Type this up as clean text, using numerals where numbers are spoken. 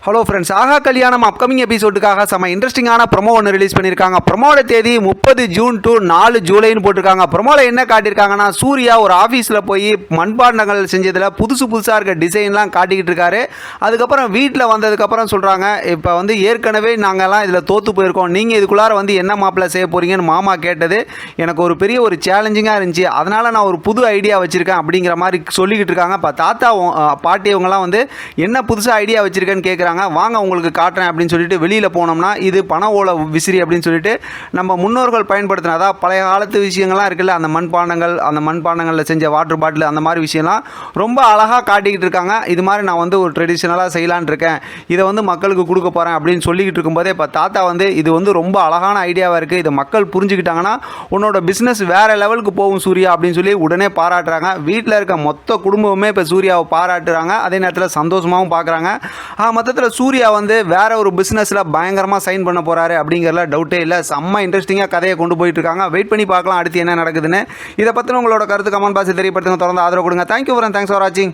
Hello friends, ஆஹா கல்யாணம் upcoming எபிசோடுக்காக செம்ம இன்ட்ரெஸ்டிங்கான ப்ரொமோ ஒன்று ரிலீஸ் பண்ணியிருக்காங்க. ப்ரொமோட தேதி 30 ஜூன் டு 4 ஜூலைன்னு போட்டிருக்காங்க. ப்ரொமோவில் என்ன காட்டியிருக்காங்கன்னா, சூர்யா ஒரு ஆஃபீஸில் போய் மண்பாண்டங்கள் செஞ்சதில் புதுசாக இருக்க டிசைன்லாம் காட்டிக்கிட்டு இருக்காரு. அதுக்கப்புறம் வீட்டில் வந்ததுக்கப்புறம் சொல்கிறாங்க, இப்போ வந்து ஏற்கனவே நாங்கள்லாம் இதில் தோற்று போயிருக்கோம், நீங்கள் இதுக்குள்ளார வந்து என்ன மாப்பிள்ளை செய்ய போகிறீங்கன்னு மாமா கேட்டது எனக்கு ஒரு பெரிய ஒரு சேலஞ்சிங்காக இருந்துச்சு, அதனால் நான் ஒரு புது ஐடியா வச்சுருக்கேன் அப்படிங்கிற மாதிரி சொல்லிக்கிட்டு இருக்காங்க. இப்போ தாத்தா பாட்டி இவங்கெல்லாம் வந்து என்ன புதுசாக ஐடியா வச்சுருக்கேன்னு கேட்குறாங்க. வாங்க உங்களுக்கு காட்டுறேன் அப்படின்னு சொல்லிட்டு வெளியில் போனோம்னா, இது பண ஓலை விசிறி அப்படின்னு சொல்லிட்டு நம்ம முன்னோர்கள் பயன்படுத்தின, அதாவது பழைய காலத்து விஷயங்கள்லாம் இருக்குல்ல, அந்த மண்பாண்டங்களில் செஞ்ச வாட்டர் பாட்டில், அந்த மாதிரி விஷயம்லாம் ரொம்ப அழகாக காட்டிக்கிட்டு இருக்காங்க. இது மாதிரி நான் வந்து ஒரு ட்ரெடிஷ்னலாக செய்யலான் இருக்கேன், இதை வந்து மக்களுக்கு கொடுக்க போகிறேன் அப்படின்னு சொல்லிக்கிட்டு இருக்கும்போதே இப்போ தாத்தா வந்து இது வந்து ரொம்ப அழகான ஐடியாவாக இருக்குது, இதை மக்கள் புரிஞ்சுக்கிட்டாங்கன்னா உன்னோட பிஸ்னஸ் வேறு லெவலுக்கு போகும் சூர்யா அப்படின்னு சொல்லி உடனே பாராட்டுறாங்க. வீட்டில் இருக்க மொத்த குடும்பமே இப்போ சூர்யாவை பாராட்டுறாங்க. அதே நேரத்தில் சந்தோஷமாகவும் பார்க்குறாங்க. மொத்தத்தில் சூர்யா வந்து வேற ஒரு பிஸ்னஸில் பயங்கரமாக சைன் பண்ண போகிறாரு அப்படிங்கிறதுல டவுட்டே இல்லை. செம்ம இன்ட்ரெஸ்டிங்காக கதையை கொண்டு போயிட்டு இருக்காங்க. வெயிட் பண்ணி பார்க்கலாம் அடுத்து என்ன நடக்குதுன்னு. இதை பற்றின உங்களோட கருத்து கமெண்ட் பாக்ஸில் தெரியப்படுத்துங்க. தொடர்ந்து ஆதரவு கொடுங்க. தேங்க்யூ ஃபார் வாட்சிங்.